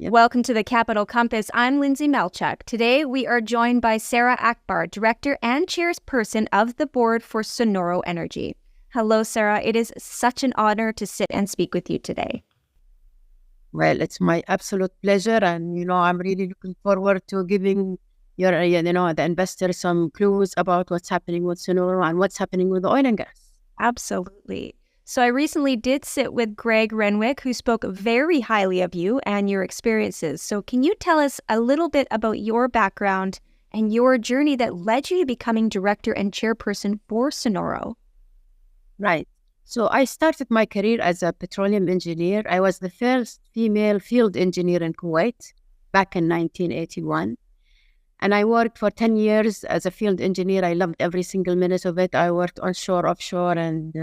Welcome to the Capital Compass. I'm Lindsay Melchuk. Today we are joined by Sara Akbar, Director and Chairperson of the Board for Sonoro Energy. Hello, Sara. It is such an honor to sit and speak with you today. Well, it's my absolute pleasure. And, I'm really looking forward to giving the investors some clues about what's happening with Sonoro and what's happening with the oil and gas. Absolutely. So I recently did sit with Greg Renwick, who spoke very highly of you and your experiences. So can you tell us a little bit about your background and your journey that led you to becoming Director and Chairperson for Sonoro? Right. So I started my career as a petroleum engineer. I was the first female field engineer in Kuwait back in 1981. And I worked for 10 years as a field engineer. I loved every single minute of it. I worked onshore, offshore, and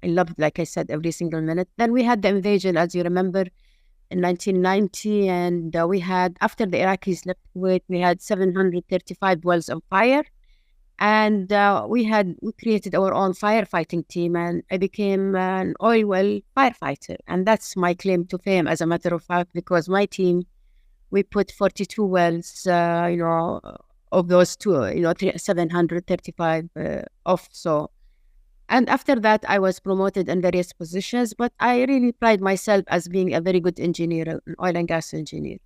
I loved, like I said, every single minute. Then we had the invasion, as you remember, in 1990. And we had, after the Iraqis left Kuwait, we had 735 wells on fire. And we created our own firefighting team. And I became an oil well firefighter. And that's my claim to fame, as a matter of fact, because my team, we put 42 wells, of those 735 off. So. And after that, I was promoted in various positions, but I really pride myself as being a very good engineer, an oil and gas engineer.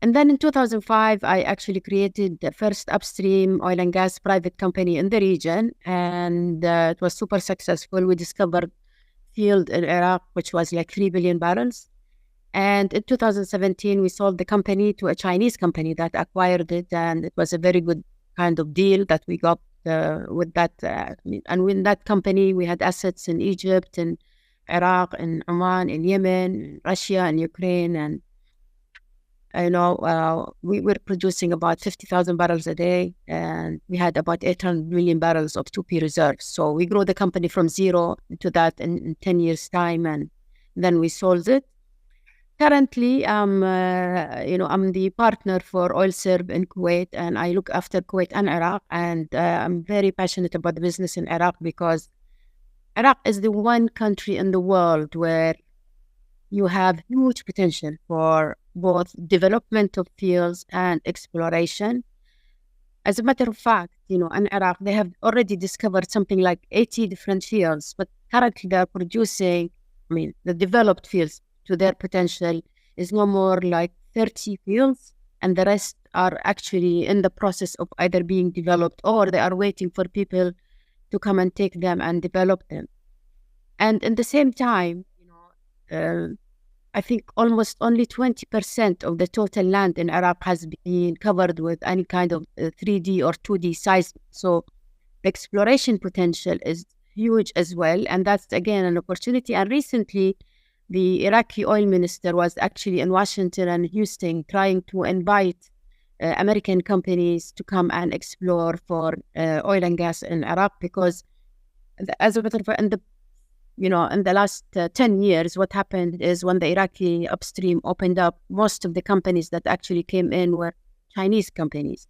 And then in 2005, I actually created the first upstream oil and gas private company in the region, and it was super successful. We discovered field in Iraq, which was like 3 billion barrels. And in 2017, we sold the company to a Chinese company that acquired it, and it was a very good kind of deal that we got. With that, and with that company, we had assets in Egypt, and Iraq, and Oman, in Yemen, Russia, and Ukraine, and we were producing about 50,000 barrels a day, and we had about 800 million barrels of 2P reserves. So we grew the company from zero to that in 10 years' time, and then we sold it. Currently, I'm the partner for OilServe in Kuwait, and I look after Kuwait and Iraq. And I'm very passionate about the business in Iraq because Iraq is the one country in the world where you have huge potential for both development of fields and exploration. As a matter of fact, in Iraq, they have already discovered something like 80 different fields, but currently they're producing, the developed fields to their potential is no more like 30 fields, and the rest are actually in the process of either being developed or they are waiting for people to come and take them and develop them. And in the same time, I think almost only 20% of the total land in Iraq has been covered with any kind of 3D or 2D size. So the exploration potential is huge as well. And that's, again, an opportunity. And recently, the Iraqi oil minister was actually in Washington and Houston trying to invite American companies to come and explore for oil and gas in Iraq, because as a matter of fact, in the last 10 years, what happened is when the Iraqi upstream opened up, most of the companies that actually came in were Chinese companies.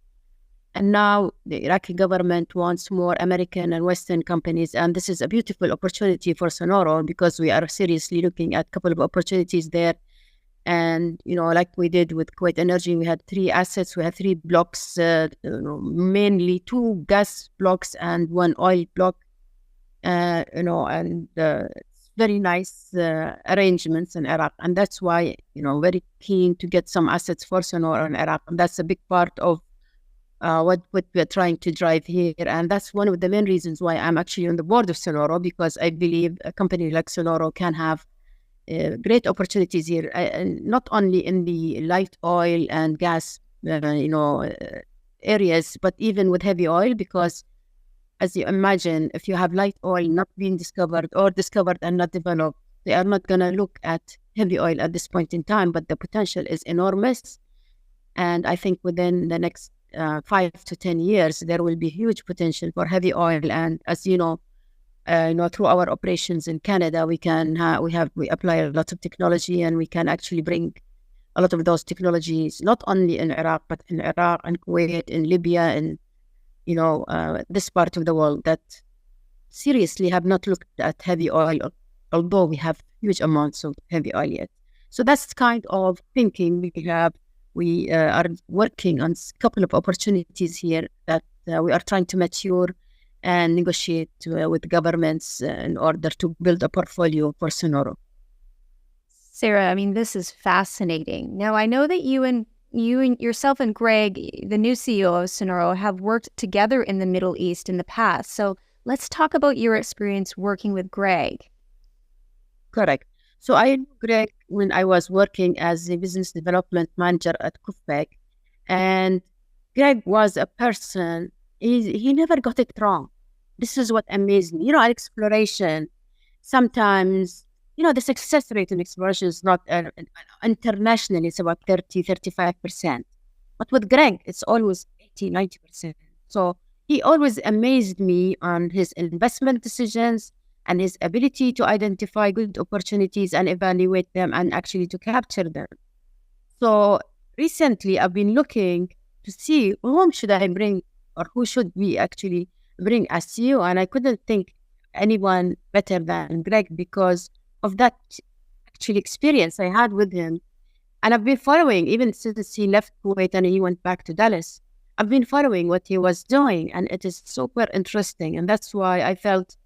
And now the Iraqi government wants more American and Western companies. And this is a beautiful opportunity for Sonoro because we are seriously looking at a couple of opportunities there. And, like we did with Kuwait Energy, we had 3 assets. We had 3 blocks, mainly 2 gas blocks and 1 oil block, and it's very nice arrangements in Iraq. And that's why, very keen to get some assets for Sonoro in Iraq. And that's a big part of what we're trying to drive here. And that's one of the main reasons why I'm actually on the board of Sonoro, because I believe a company like Sonoro can have great opportunities here, not only in the light oil and gas, areas, but even with heavy oil, because as you imagine, if you have light oil not being discovered or discovered and not developed, they are not going to look at heavy oil at this point in time, but the potential is enormous. And I think within the next 5 to 10 years, there will be huge potential for heavy oil. And as through our operations in Canada, we apply a lot of technology, and we can actually bring a lot of those technologies, not only in Iraq, but in Iraq and Kuwait, in Libya, and this part of the world that seriously have not looked at heavy oil, although we have huge amounts of heavy oil yet. So that's kind of thinking we have. We are working on a couple of opportunities here that we are trying to mature and negotiate with governments in order to build a portfolio for Sonoro. Sara, I mean, this is fascinating. Now, I know that you and yourself and Greg, the new CEO of Sonoro, have worked together in the Middle East in the past. So let's talk about your experience working with Greg. Correct. So I knew Greg when I was working as a business development manager at Kufbek, and Greg was a person, he never got it wrong. This is what amazed me. Exploration, sometimes, the success rate in exploration is not internationally, it's about 35%. But with Greg, it's always 90%. So he always amazed me on his investment decisions and his ability to identify good opportunities and evaluate them and actually to capture them. So recently, I've been looking to see whom should I bring or who should we actually bring as CEO, and I couldn't think anyone better than Greg because of that actual experience I had with him. And I've been following, even since he left Kuwait and he went back to Dallas, I've been following what he was doing, and it is super interesting. And that's why I felt,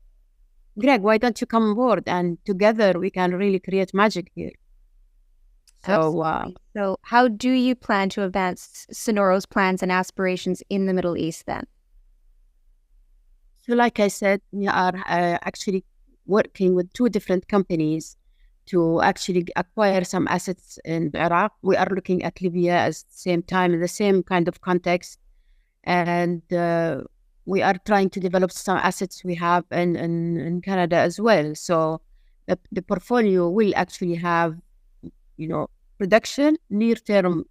Greg, why don't you come on board and together we can really create magic here. So how do you plan to advance Sonoro's plans and aspirations in the Middle East then? So like I said, we are actually working with two different companies to actually acquire some assets in Iraq. We are looking at Libya at the same time, in the same kind of context. And we are trying to develop some assets we have in Canada as well. So the portfolio will actually have, production, near-term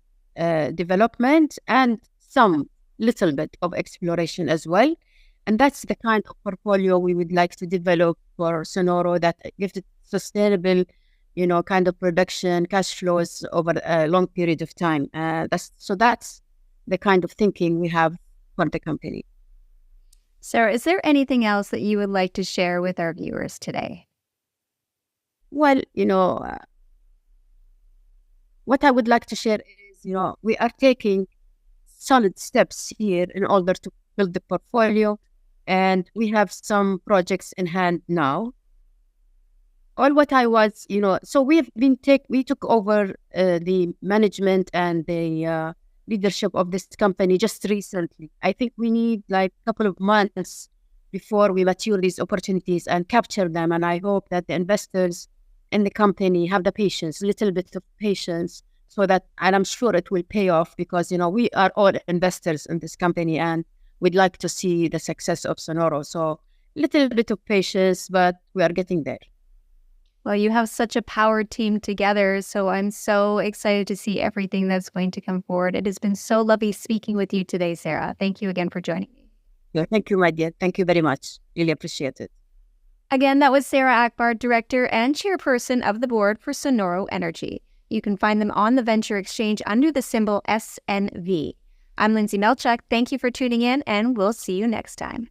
development, and some little bit of exploration as well. And that's the kind of portfolio we would like to develop for Sonoro that gives it sustainable, kind of production, cash flows over a long period of time. That's the kind of thinking we have for the company. Sara, is there anything else that you would like to share with our viewers today? Well, what I would like to share is, we are taking solid steps here in order to build the portfolio, and we have some projects in hand now. All what I was, so we took over the management and the leadership of this company just recently. I think we need like a couple of months before we mature these opportunities and capture them. And I hope that the investors in the company have the patience, a little bit of patience, and I'm sure it will pay off because, we are all investors in this company and we'd like to see the success of Sonoro. So a little bit of patience, but we are getting there. Well, you have such a powered team together, so I'm so excited to see everything that's going to come forward. It has been so lovely speaking with you today, Sara. Thank you again for joining me. Yeah, thank you, my dear. Thank you very much. Really appreciate it. Again, that was Sara Akbar, Director and Chairperson of the Board for Sonoro Energy. You can find them on the Venture Exchange under the symbol SNV. I'm Lindsay Melchuk. Thank you for tuning in, and we'll see you next time.